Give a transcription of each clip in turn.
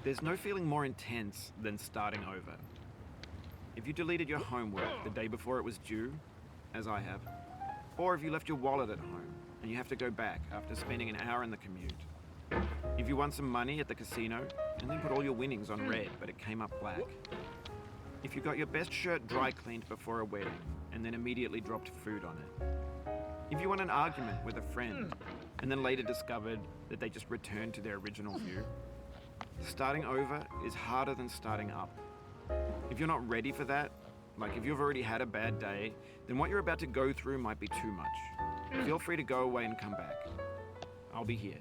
There's no feeling more intense than starting over. If you deleted your homework the day before it was due, as I have, or if you left your wallet at home and you have to go back after spending an hour in the commute. If you won some money at the casino and then put all your winnings on red but it came up black. If you got your best shirt dry cleaned before a wedding and then immediately dropped food on it. If you won an argument with a friend and then later discovered that they just returned to their original view. Starting over is harder than starting up. If you're not ready for that, like if you've already had a bad day, then what you're about to go through might be too much. Feel free to go away and come back. I'll be here.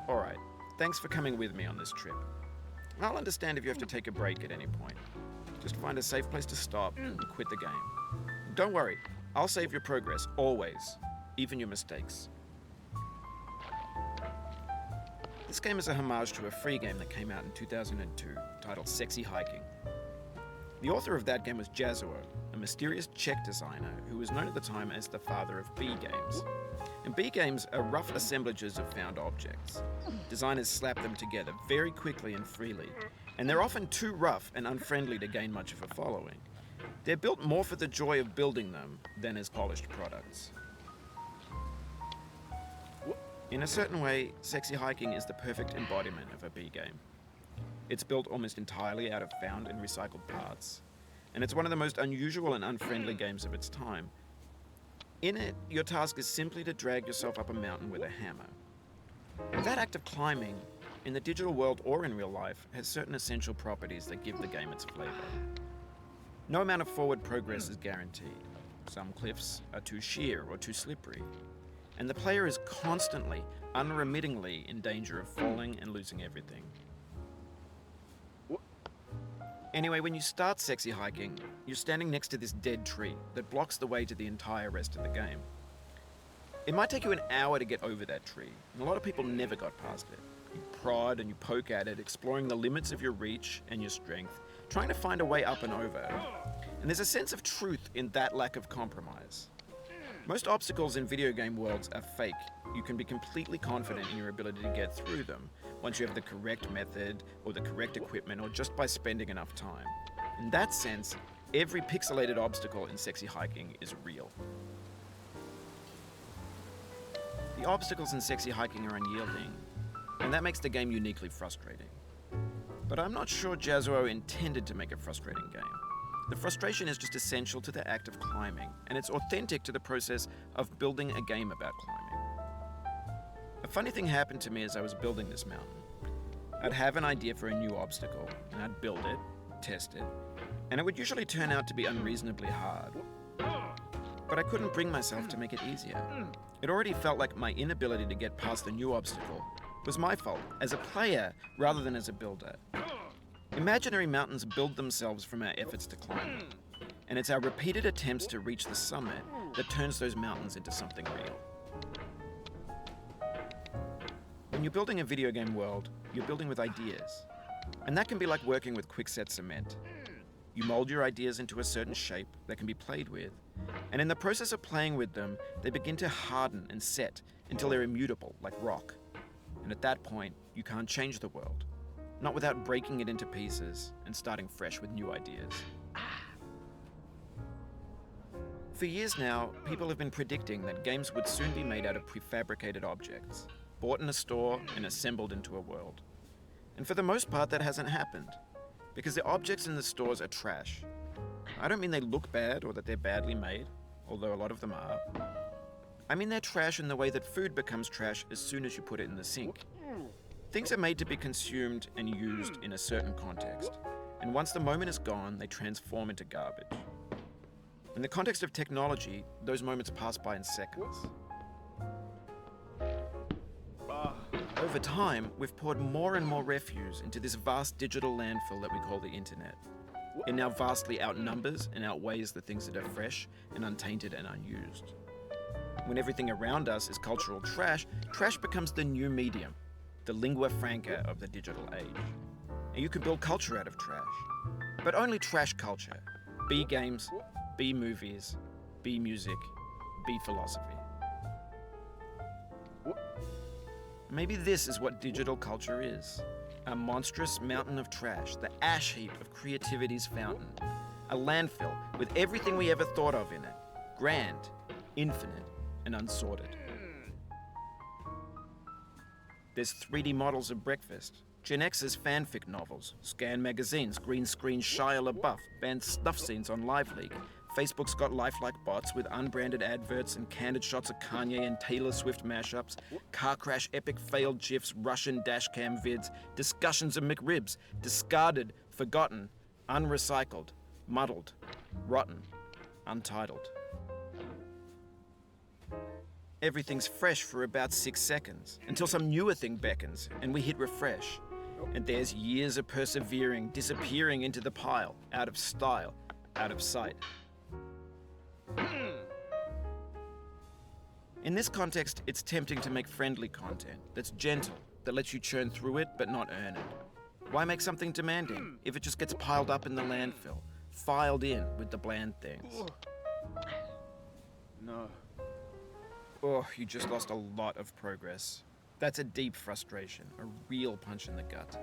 Alright, thanks for coming with me on this trip. I'll understand if you have to take a break at any point. Just find a safe place to stop and quit the game. Don't worry, I'll save your progress, always, even your mistakes. This game is a homage to a free game that came out in 2002, titled Sexy Hiking. The author of that game was Jazuo, a mysterious Czech designer who was known at the time as the father of B games. And B games are rough assemblages of found objects. Designers slap them together very quickly and freely, and they're often too rough and unfriendly to gain much of a following. They're built more for the joy of building them than as polished products. In a certain way, Sexy Hiking is the perfect embodiment of a B game. It's built almost entirely out of found and recycled parts, and it's one of the most unusual and unfriendly games of its time. In it, your task is simply to drag yourself up a mountain with a hammer. That act of climbing, in the digital world or in real life, has certain essential properties that give the game its flavor. No amount of forward progress is guaranteed. Some cliffs are too sheer or too slippery, and the player is constantly, unremittingly in danger of falling and losing everything. Anyway, when you start Sexy Hiking, you're standing next to this dead tree that blocks the way to the entire rest of the game. It might take you an hour to get over that tree, and a lot of people never got past it. You prod and you poke at it, exploring the limits of your reach and your strength, trying to find a way up and over. And there's a sense of truth in that lack of compromise. Most obstacles in video game worlds are fake. You can be completely confident in your ability to get through them once you have the correct method or the correct equipment or just by spending enough time. In that sense, every pixelated obstacle in Sexy Hiking is real. The obstacles in Sexy Hiking are unyielding, and that makes the game uniquely frustrating. But I'm not sure Jazuo intended to make a frustrating game. The frustration is just essential to the act of climbing, and it's authentic to the process of building a game about climbing. A funny thing happened to me as I was building this mountain. I'd have an idea for a new obstacle, and I'd build it, test it, and it would usually turn out to be unreasonably hard. But I couldn't bring myself to make it easier. It already felt like my inability to get past the new obstacle was my fault as a player rather than as a builder. Imaginary mountains build themselves from our efforts to climb them, and it's our repeated attempts to reach the summit that turns those mountains into something real. When you're building a video game world, you're building with ideas, and that can be like working with quickset cement. You mold your ideas into a certain shape that can be played with, and in the process of playing with them, they begin to harden and set until they're immutable, like rock. And at that point, you can't change the world. Not without breaking it into pieces and starting fresh with new ideas. For years now, people have been predicting that games would soon be made out of prefabricated objects, bought in a store and assembled into a world. And for the most part, that hasn't happened, because the objects in the stores are trash. I don't mean they look bad or that they're badly made, although a lot of them are. I mean they're trash in the way that food becomes trash as soon as you put it in the sink. Things are made to be consumed and used in a certain context, and once the moment is gone, they transform into garbage. In the context of technology, those moments pass by in seconds. Over time, we've poured more and more refuse into this vast digital landfill that we call the internet. It now vastly outnumbers and outweighs the things that are fresh and untainted and unused. When everything around us is cultural trash, trash becomes the new medium, the lingua franca of the digital age. And you can build culture out of trash, but only trash culture. B games, B movies, B music, B philosophy. Maybe this is what digital culture is. A monstrous mountain of trash, the ash heap of creativity's fountain. A landfill with everything we ever thought of in it. Grand, infinite, and unsorted. There's 3D models of breakfast, Gen X's fanfic novels, scan magazines, green screen Shia LaBeouf, banned snuff scenes on Live League. Facebook's got lifelike bots with unbranded adverts and candid shots of Kanye and Taylor Swift mashups, car crash epic failed GIFs, Russian dashcam vids, discussions of McRibs, discarded, forgotten, unrecycled, muddled, rotten, untitled. Everything's fresh for about 6 seconds, until some newer thing beckons, and we hit refresh. And there's years of persevering, disappearing into the pile, out of style, out of sight. In this context, it's tempting to make friendly content that's gentle, that lets you churn through it but not earn it. Why make something demanding if it just gets piled up in the landfill, filed in with the bland things? No. Oh, you just lost a lot of progress. That's a deep frustration, a real punch in the gut.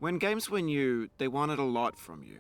When games were new, they wanted a lot from you.